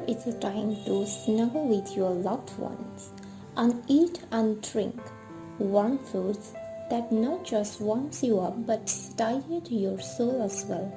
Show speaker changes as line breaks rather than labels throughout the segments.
is a time to snuggle with your loved ones and eat and drink warm foods that not just warms you up but satiate your soul as well.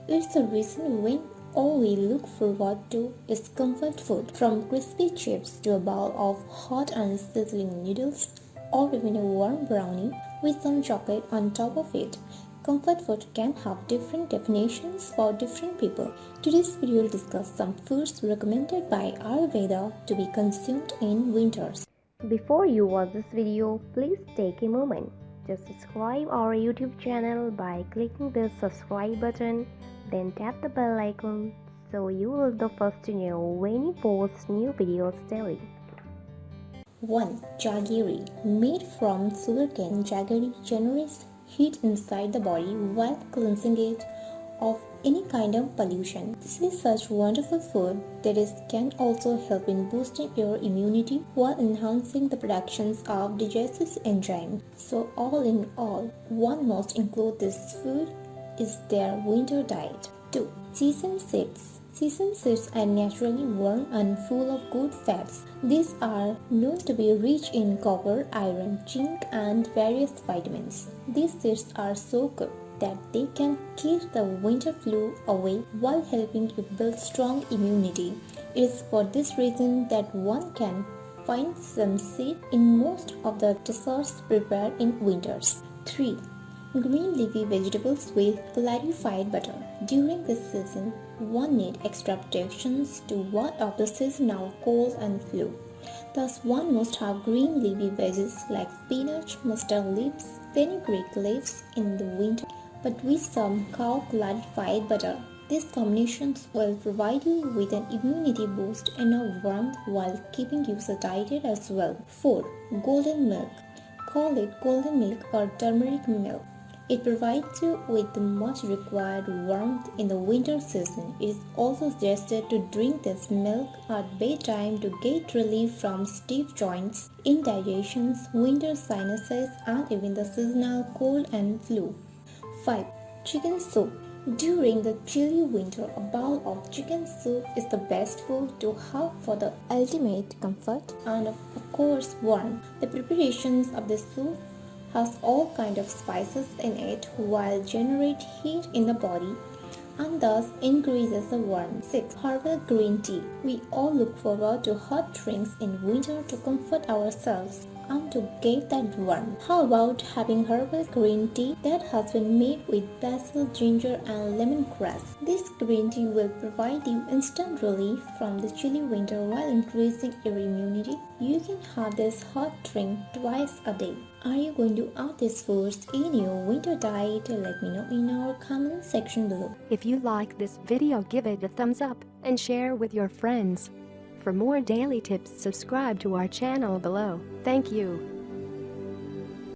It's the reason when all we look forward to is comfort food, from crispy chips to a bowl of hot and sizzling noodles, or even a warm brownie with some chocolate on top of it. Comfort food can have different definitions for different people. Today's video will discuss some foods recommended by Ayurveda to be consumed in winters.
Before you watch this video, please take a moment. Just subscribe our YouTube channel by clicking the subscribe button, then tap the bell icon so you will be the first to know when we post new videos daily.
1. Jaggery. Made from sugarcane, jaggery generates heat inside the body while cleansing it of any kind of pollution. This is such wonderful food that can also help in boosting your immunity while enhancing the productions of digestive enzymes. So all in all, one must include this food is their winter diet. 2. Sesame seeds. Sesame seeds are naturally warm and full of good fats. These are known to be rich in copper, iron, zinc, and various vitamins. These seeds are so good that they can keep the winter flu away while helping you build strong immunity. It is for this reason that one can find some seed in most of the desserts prepared in winters. 3. Green leafy vegetables with clarified butter. During this season, one needs extra protections to ward off the seasonal cold and flu. Thus, one must have green leafy veggies like spinach, mustard leaves, fenugreek leaves in the winter, but with some cow clarified butter. These combinations will provide you with an immunity boost and a warmth while keeping you satiated as well. 4. Golden milk. Call it golden milk or turmeric milk. It provides you with the much required warmth in the winter season. It is also suggested to drink this milk at bedtime to get relief from stiff joints, indigestions, winter sinuses, and even the seasonal cold and flu. 5. Chicken soup. During the chilly winter, a bowl of chicken soup is the best food to have for the ultimate comfort and of course warmth. The preparations of the soup has all kinds of spices in it while generate heat in the body and thus increases the warmth. 6. Herbal green tea. We all look forward to hot drinks in winter to comfort ourselves and to get that warmth. How about having herbal green tea that has been made with basil, ginger and lemongrass? This green tea will provide you instant relief from the chilly winter while increasing your immunity. You can have this hot drink twice a day. Are you going to add these foods in your winter diet? Let me know in our comment section below.
If you like this video, give it a thumbs up and share with your friends. For more daily tips, subscribe to our channel below. Thank you.